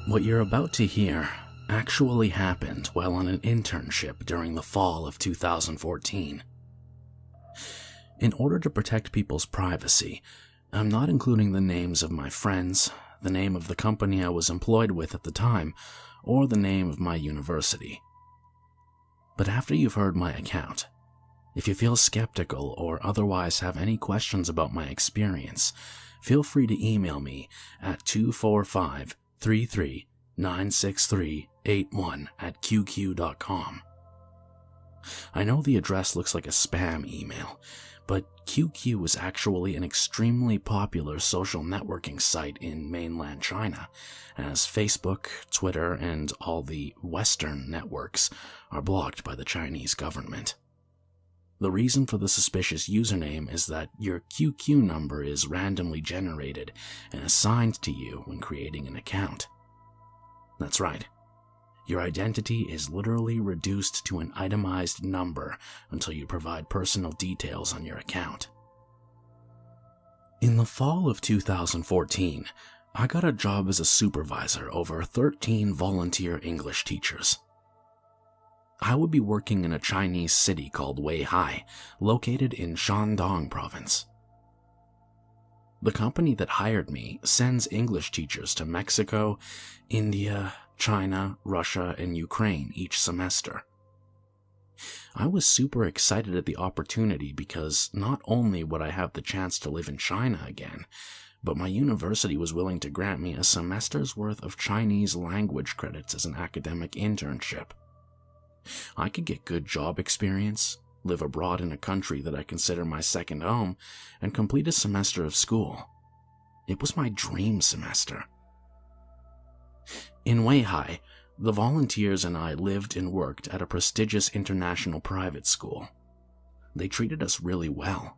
What you're about to hear actually happened while on an internship during the fall of 2014. In order to protect people's privacy, I'm not including the names of my friends, the name of the company I was employed with at the time, or the name of my university. But after you've heard my account, if you feel skeptical or otherwise have any questions about my experience, feel free to email me at 245-33-963-81@qq.com. I know the address looks like a spam email, but QQ is actually an extremely popular social networking site in mainland China, as Facebook, Twitter, and all the Western networks are blocked by the Chinese government. The reason for the suspicious username is that your QQ number is randomly generated and assigned to you when creating an account. That's right. Your identity is literally reduced to an itemized number until you provide personal details on your account. In the fall of 2014, I got a job as a supervisor over 13 volunteer English teachers. I would be working in a Chinese city called Weihai, located in Shandong province. The company that hired me sends English teachers to Mexico, India, China, Russia, and Ukraine each semester. I was super excited at the opportunity because not only would I have the chance to live in China again, but my university was willing to grant me a semester's worth of Chinese language credits as an academic internship. I could get good job experience, live abroad in a country that I consider my second home, and complete a semester of school. It was my dream semester. In Weihai, the volunteers and I lived and worked at a prestigious international private school. They treated us really well.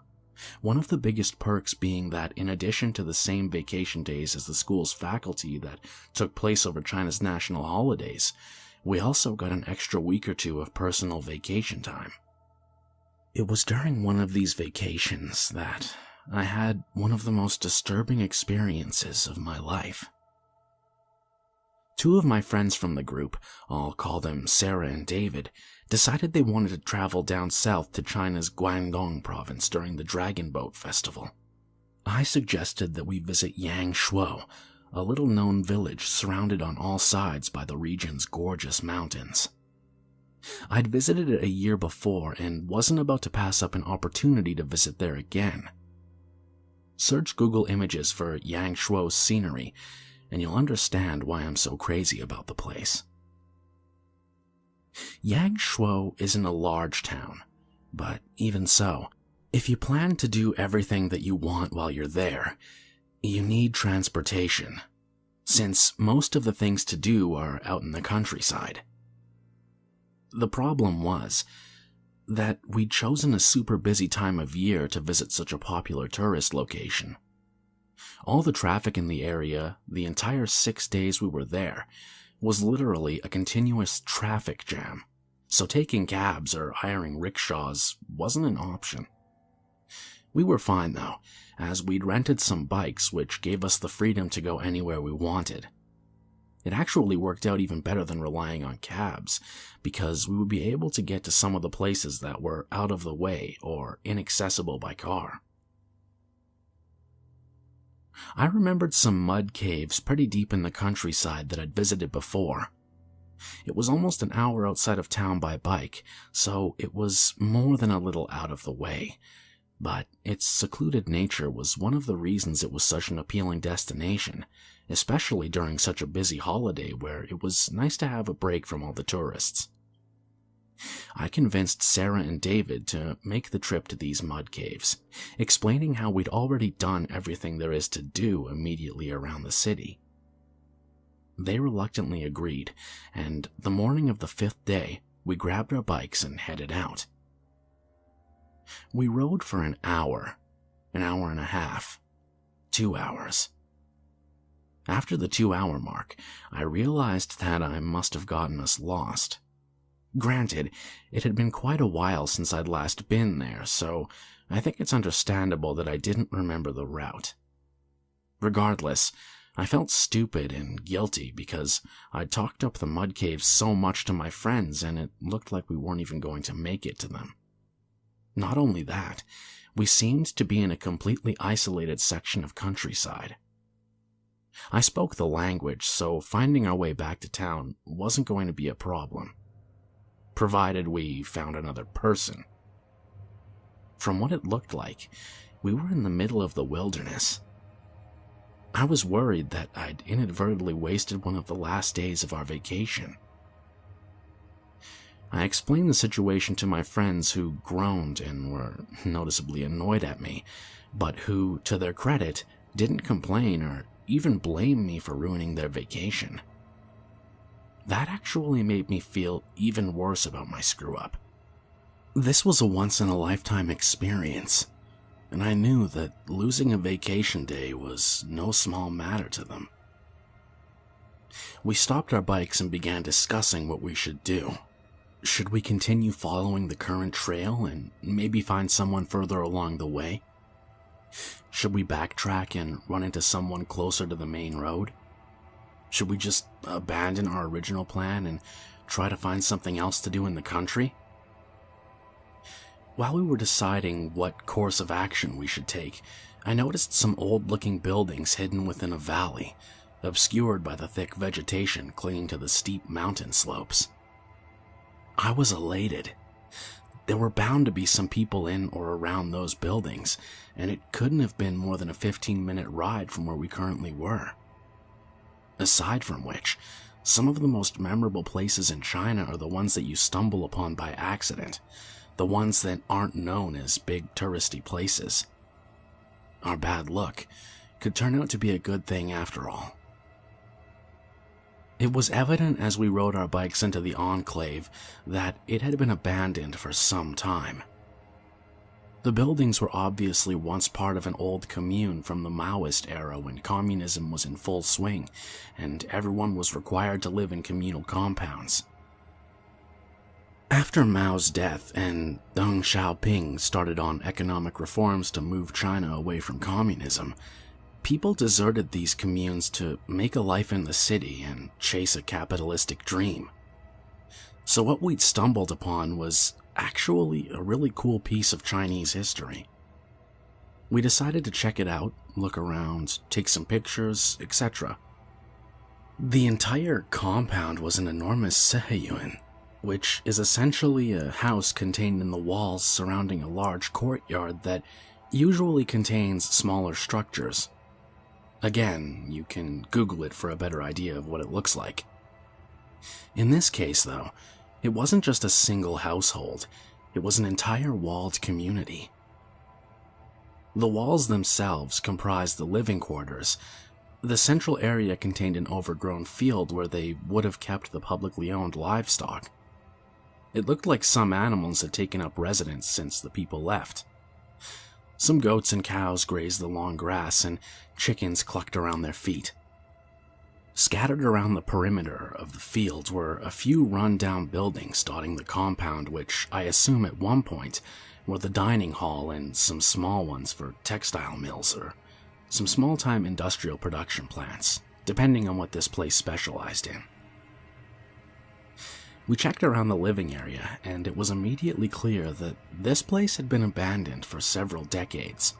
One of the biggest perks being that in addition to the same vacation days as the school's faculty that took place over China's national holidays, we also got an extra week or two of personal vacation time. It was during one of these vacations that I had one of the most disturbing experiences of my life. Two of my friends from the group, I'll call them Sarah and David, decided they wanted to travel down south to China's Guangdong province during the Dragon Boat Festival. I suggested that we visit Yangshuo, a little-known village surrounded on all sides by the region's gorgeous mountains. I'd visited it a year before and wasn't about to pass up an opportunity to visit there again. Search Google Images for Yangshuo's scenery, and you'll understand why I'm so crazy about the place. Yangshuo isn't a large town, but even so, if you plan to do everything that you want while you're there, you need transportation, since most of the things to do are out in the countryside. The problem was that we'd chosen a super busy time of year to visit such a popular tourist location. All the traffic in the area, the entire 6 days we were there, was literally a continuous traffic jam, so taking cabs or hiring rickshaws wasn't an option. We were fine though, as we'd rented some bikes which gave us the freedom to go anywhere we wanted. It actually worked out even better than relying on cabs, because we would be able to get to some of the places that were out of the way or inaccessible by car. I remembered some mud caves pretty deep in the countryside that I'd visited before. It was almost an hour outside of town by bike, so it was more than a little out of the way. But its secluded nature was one of the reasons it was such an appealing destination, especially during such a busy holiday where it was nice to have a break from all the tourists. I convinced Sarah and David to make the trip to these mud caves, explaining how we'd already done everything there is to do immediately around the city. They reluctantly agreed, and the morning of the 5th day, we grabbed our bikes and headed out. We rode for an hour and a half, 2 hours. After the 2-hour mark, I realized that I must have gotten us lost. Granted, it had been quite a while since I'd last been there, so I think it's understandable that I didn't remember the route. Regardless, I felt stupid and guilty because I'd talked up the mud caves so much to my friends and it looked like we weren't even going to make it to them. Not only that, we seemed to be in a completely isolated section of countryside. I spoke the language, so finding our way back to town wasn't going to be a problem, provided we found another person. From what it looked like, we were in the middle of the wilderness. I was worried that I'd inadvertently wasted one of the last days of our vacation. I explained the situation to my friends who groaned and were noticeably annoyed at me, but who, to their credit, didn't complain or even blame me for ruining their vacation. That actually made me feel even worse about my screw-up. This was a once-in-a-lifetime experience, and I knew that losing a vacation day was no small matter to them. We stopped our bikes and began discussing what we should do. Should we continue following the current trail and maybe find someone further along the way? Should we backtrack and run into someone closer to the main road? Should we just abandon our original plan and try to find something else to do in the country? While we were deciding what course of action we should take, I noticed some old-looking buildings hidden within a valley, obscured by the thick vegetation clinging to the steep mountain slopes. I was elated. There were bound to be some people in or around those buildings, and it couldn't have been more than a 15-minute ride from where we currently were. Aside from which, some of the most memorable places in China are the ones that you stumble upon by accident, the ones that aren't known as big touristy places. Our bad luck could turn out to be a good thing after all. It was evident as we rode our bikes into the enclave that it had been abandoned for some time. The buildings were obviously once part of an old commune from the Maoist era when communism was in full swing and everyone was required to live in communal compounds. After Mao's death and Deng Xiaoping started on economic reforms to move China away from communism, people deserted these communes to make a life in the city and chase a capitalistic dream. So what we'd stumbled upon was actually a really cool piece of Chinese history. We decided to check it out, look around, take some pictures, etc. The entire compound was an enormous seheyuan, which is essentially a house contained in the walls surrounding a large courtyard that usually contains smaller structures. Again, you can Google it for a better idea of what it looks like. In this case, though, it wasn't just a single household, it was an entire walled community. The walls themselves comprised the living quarters. The central area contained an overgrown field where they would have kept the publicly owned livestock. It looked like some animals had taken up residence since the people left. Some goats and cows grazed the long grass, and chickens clucked around their feet. Scattered around the perimeter of the fields were a few run-down buildings dotting the compound, which I assume at one point were the dining hall and some small ones for textile mills or some small-time industrial production plants, depending on what this place specialized in. We checked around the living area, and it was immediately clear that this place had been abandoned for several decades.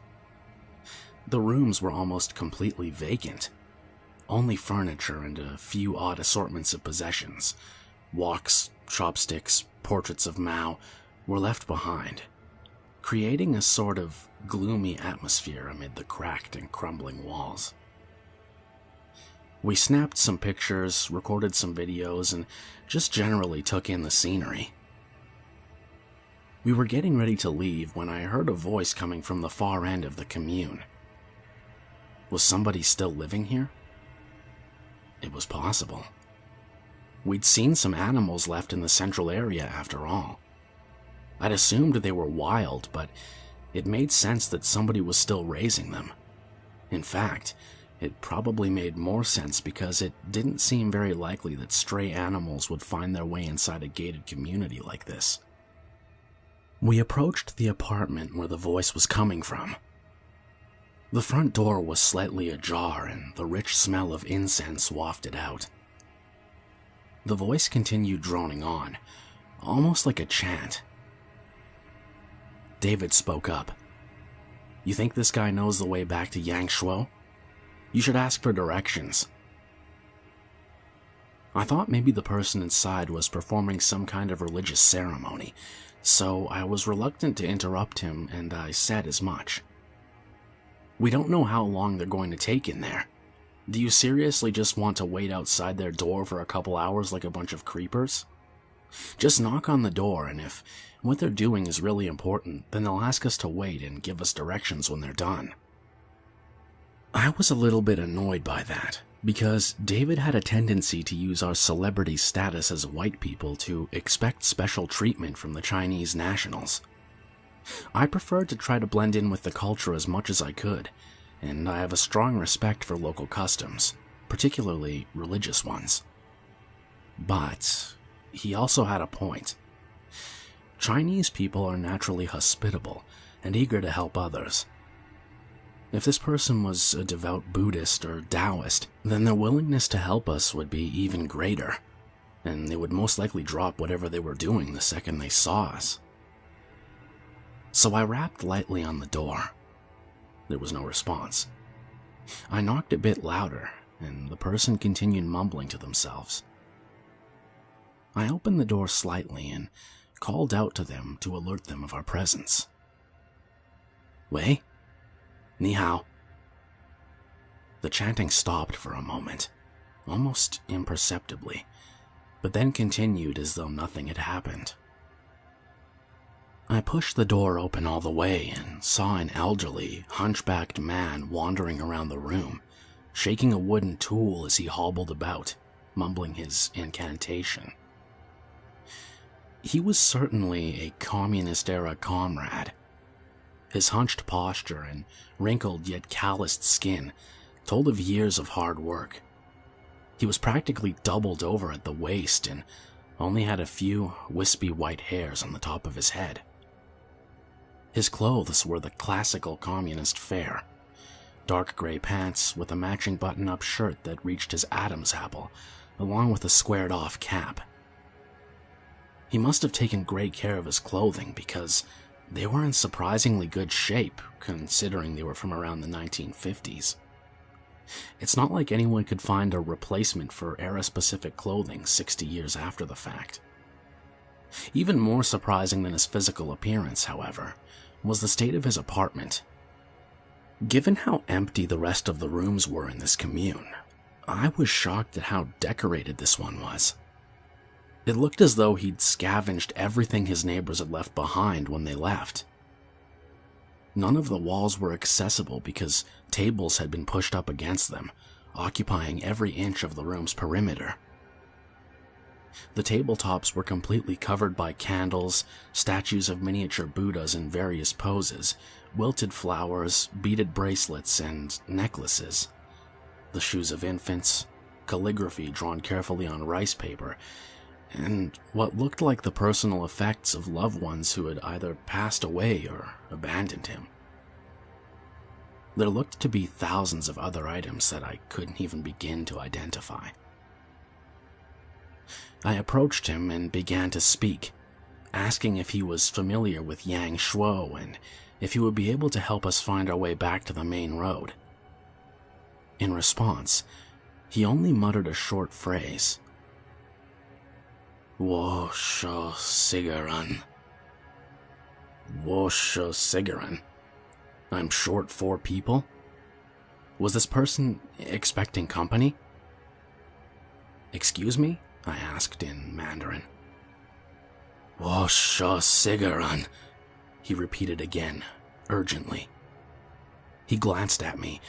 The rooms were almost completely vacant. Only furniture and a few odd assortments of possessions, woks, chopsticks, portraits of Mao, were left behind, creating a sort of gloomy atmosphere amid the cracked and crumbling walls. We snapped some pictures, recorded some videos, and just generally took in the scenery. We were getting ready to leave when I heard a voice coming from the far end of the commune. Was somebody still living here? It was possible. We'd seen some animals left in the central area after all. I'd assumed they were wild, but it made sense that somebody was still raising them. In fact, it probably made more sense because it didn't seem very likely that stray animals would find their way inside a gated community like this. We approached the apartment where the voice was coming from. The front door was slightly ajar and the rich smell of incense wafted out. The voice continued droning on, almost like a chant. David spoke up. "You think this guy knows the way back to Yangshuo? You should ask for directions." I thought maybe the person inside was performing some kind of religious ceremony, so I was reluctant to interrupt him, and I said as much. "We don't know how long they're going to take in there. Do you seriously just want to wait outside their door for a couple hours like a bunch of creepers? Just knock on the door, and if what they're doing is really important, then they'll ask us to wait and give us directions when they're done." I was a little bit annoyed by that, because David had a tendency to use our celebrity status as white people to expect special treatment from the Chinese nationals. I preferred to try to blend in with the culture as much as I could, and I have a strong respect for local customs, particularly religious ones. But he also had a point. Chinese people are naturally hospitable and eager to help others. If this person was a devout Buddhist or Taoist, then their willingness to help us would be even greater, and they would most likely drop whatever they were doing the second they saw us. So I rapped lightly on the door. There was no response. I knocked a bit louder, and the person continued mumbling to themselves. I opened the door slightly and called out to them to alert them of our presence. "Wei? Ni hao." The chanting stopped for a moment, almost imperceptibly, but then continued as though nothing had happened. I pushed the door open all the way and saw an elderly, hunchbacked man wandering around the room, shaking a wooden tool as he hobbled about, mumbling his incantation. He was certainly a communist-era comrade. His hunched posture and wrinkled yet calloused skin told of years of hard work. He was practically doubled over at the waist and only had a few wispy white hairs on the top of his head. His clothes were the classical communist fare: dark gray pants with a matching button-up shirt that reached his Adam's apple, along with a squared-off cap. He must have taken great care of his clothing because they were in surprisingly good shape, considering they were from around the 1950s. It's not like anyone could find a replacement for era-specific clothing 60 years after the fact. Even more surprising than his physical appearance, however, was the state of his apartment. Given how empty the rest of the rooms were in this commune, I was shocked at how decorated this one was. It looked as though he'd scavenged everything his neighbors had left behind when they left. None of the walls were accessible because tables had been pushed up against them, occupying every inch of the room's perimeter. The tabletops were completely covered by candles, statues of miniature Buddhas in various poses, wilted flowers, beaded bracelets, and necklaces. The shoes of infants, calligraphy drawn carefully on rice paper, and what looked like the personal effects of loved ones who had either passed away or abandoned him. There looked to be thousands of other items that I couldn't even begin to identify. I approached him and began to speak, asking if he was familiar with Yangshuo and if he would be able to help us find our way back to the main road. In response, he only muttered a short phrase. "Wo shou sigaran." Wo shou sigaran? I'm short 4 people? Was this person expecting company? "Excuse me?" I asked in Mandarin. "Wo shou sigaran," he repeated again, urgently. He glanced at me,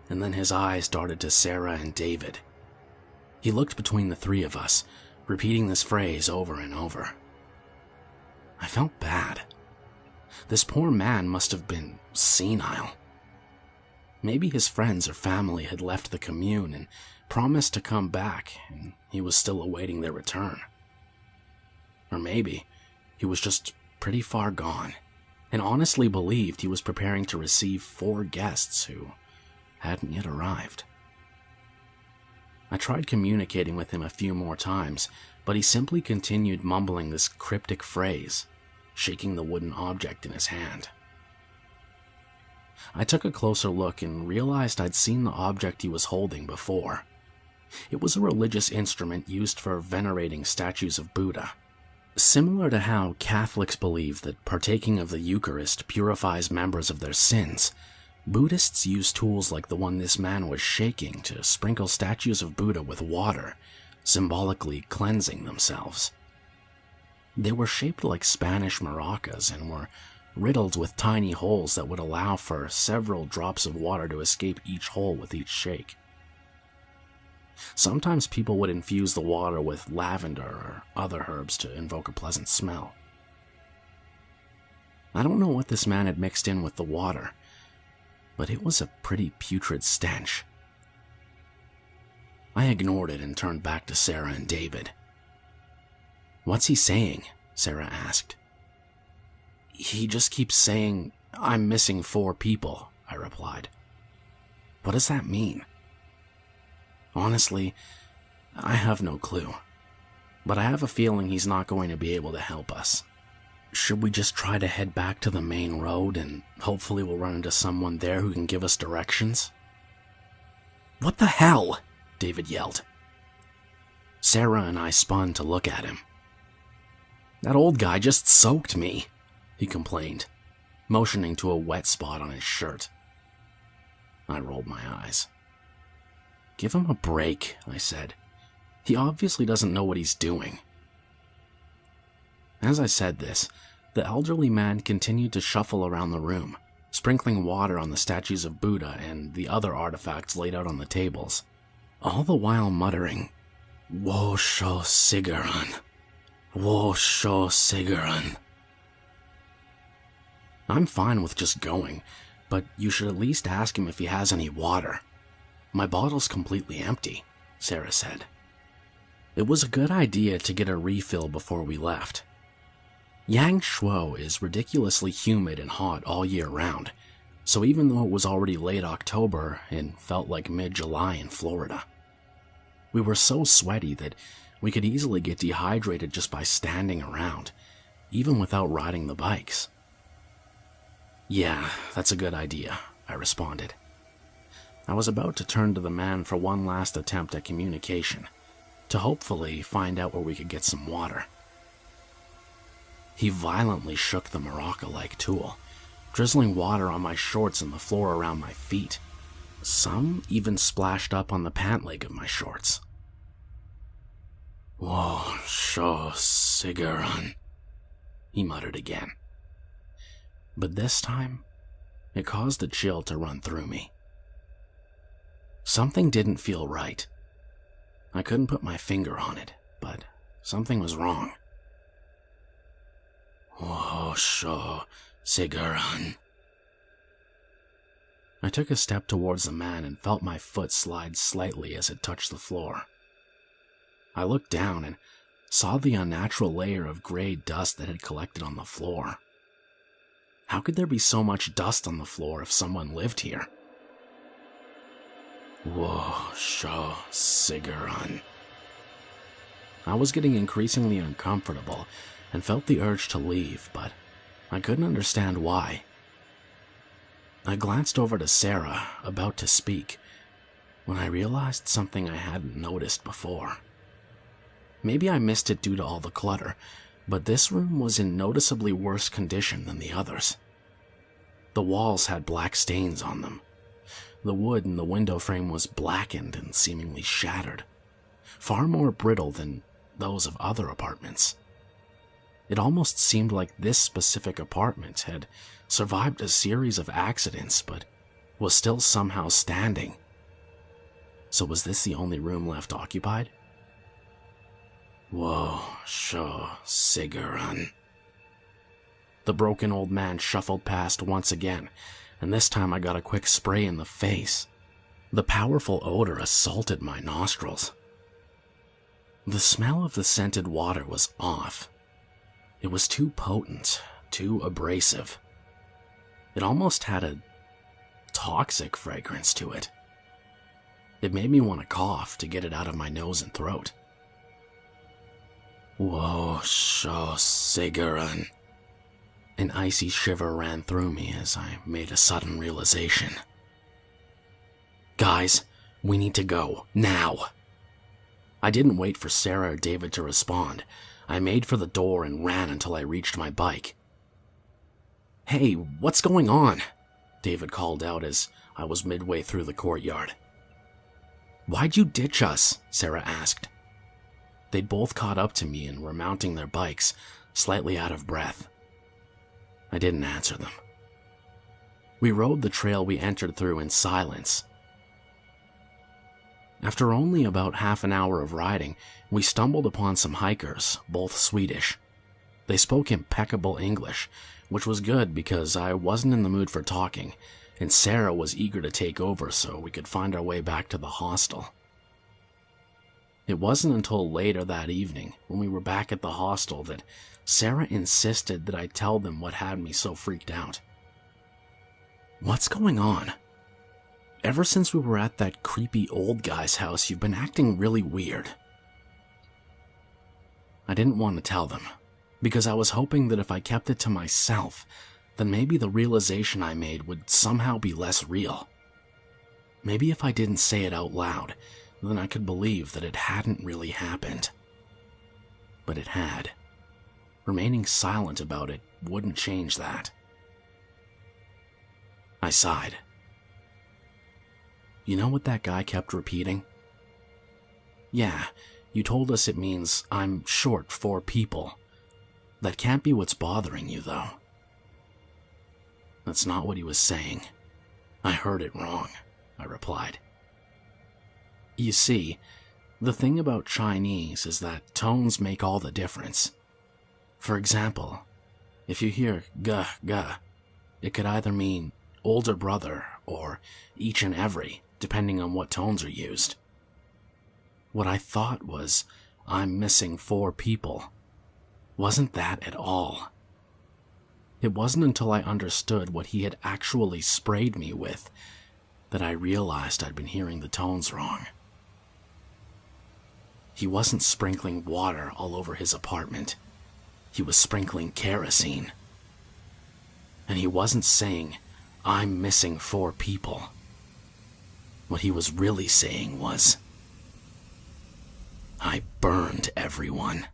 and then his eyes darted to Sarah and David. He looked between the 3 of us, repeating this phrase over and over. I felt bad. This poor man must have been senile. Maybe his friends or family had left the commune and promised to come back, and he was still awaiting their return. Or maybe he was just pretty far gone, and honestly believed he was preparing to receive 4 guests who hadn't yet arrived. I tried communicating with him a few more times, but he simply continued mumbling this cryptic phrase, shaking the wooden object in his hand. I took a closer look and realized I'd seen the object he was holding before. It was a religious instrument used for venerating statues of Buddha. Similar to how Catholics believe that partaking of the Eucharist purifies members of their sins, Buddhists use tools like the one this man was shaking to sprinkle statues of Buddha with water, symbolically cleansing themselves. They were shaped like Spanish maracas and were riddled with tiny holes that would allow for several drops of water to escape each hole with each shake. Sometimes people would infuse the water with lavender or other herbs to invoke a pleasant smell. I don't know what this man had mixed in with the water, but it was a pretty putrid stench. I ignored it and turned back to Sarah and David. "What's he saying?" Sarah asked. "He just keeps saying, 'I'm missing 4 people,' I replied. "What does that mean?" "Honestly, I have no clue, but I have a feeling he's not going to be able to help us. Should we just try to head back to the main road and hopefully we'll run into someone there who can give us directions?" "What the hell?" David yelled. Sarah and I spun to look at him. "That old guy just soaked me," he complained, motioning to a wet spot on his shirt. I rolled my eyes. "Give him a break," I said. "He obviously doesn't know what he's doing." As I said this, the elderly man continued to shuffle around the room, sprinkling water on the statues of Buddha and the other artifacts laid out on the tables, all the while muttering, "Wo sho sigaran, wo sho sigaran." "I'm fine with just going, but you should at least ask him if he has any water. My bottle's completely empty," Sarah said. It was a good idea to get a refill before we left. Yangshuo is ridiculously humid and hot all year round, so even though it was already late October, it felt like mid-July in Florida. We were so sweaty that we could easily get dehydrated just by standing around, even without riding the bikes. "Yeah, that's a good idea," I responded. I was about to turn to the man for one last attempt at communication, to hopefully find out where we could get some water. He violently shook the maraca-like tool, drizzling water on my shorts and the floor around my feet. Some even splashed up on the pant leg of my shorts. "Wo sho sigaran," he muttered again. But this time, it caused a chill to run through me. Something didn't feel right. I couldn't put my finger on it, but something was wrong. "Wo sho sigaran." I took a step towards the man and felt my foot slide slightly as it touched the floor. I looked down and saw the unnatural layer of gray dust that had collected on the floor. How could there be so much dust on the floor if someone lived here? "Wo sho sigaran." I was getting increasingly uncomfortable and felt the urge to leave, but I couldn't understand why. I glanced over to Sarah, about to speak, when I realized something I hadn't noticed before. Maybe I missed it due to all the clutter, but this room was in noticeably worse condition than the others. The walls had black stains on them. The wood in the window frame was blackened and seemingly shattered, far more brittle than those of other apartments. It almost seemed like this specific apartment had survived a series of accidents, but was still somehow standing. So was this the only room left occupied? "Wo sho sigaran." The broken old man shuffled past once again, and this time I got a quick spray in the face. The powerful odor assaulted my nostrils. The smell of the scented water was off. It was too potent, too abrasive. It almost had a toxic fragrance to it. It made me want to cough to get it out of my nose and throat. Whoa, sho sigaran. An icy shiver ran through me as I made a sudden realization. Guys, we need to go, now. I didn't wait for Sarah or David to respond. I made for the door and ran until I reached my bike. Hey, what's going on? David called out as I was midway through the courtyard. Why'd you ditch us? Sarah asked. They'd both caught up to me and were mounting their bikes, slightly out of breath. I didn't answer them. We rode the trail we entered through in silence. After only about half an hour of riding, we stumbled upon some hikers, both Swedish. They spoke impeccable English, which was good because I wasn't in the mood for talking, and Sarah was eager to take over so we could find our way back to the hostel. It wasn't until later that evening, when we were back at the hostel, that Sarah insisted that I tell them what had me so freaked out. What's going on? Ever since we were at that creepy old guy's house, you've been acting really weird. I didn't want to tell them, because I was hoping that if I kept it to myself, then maybe the realization I made would somehow be less real. Maybe if I didn't say it out loud, then I could believe that it hadn't really happened. But it had. Remaining silent about it wouldn't change that. I sighed. You know what that guy kept repeating? Yeah, you told us it means I'm short for people. That can't be what's bothering you, though. That's not what he was saying. I heard it wrong, I replied. You see, the thing about Chinese is that tones make all the difference. For example, if you hear "guh, guh," it could either mean older brother or each and every, depending on what tones are used. What I thought was, I'm missing 4 people. Wasn't that at all. It wasn't until I understood what he had actually sprayed me with that I realized I'd been hearing the tones wrong. He wasn't sprinkling water all over his apartment. He was sprinkling kerosene. And he wasn't saying, I'm missing 4 people. What he was really saying was, I burned everyone.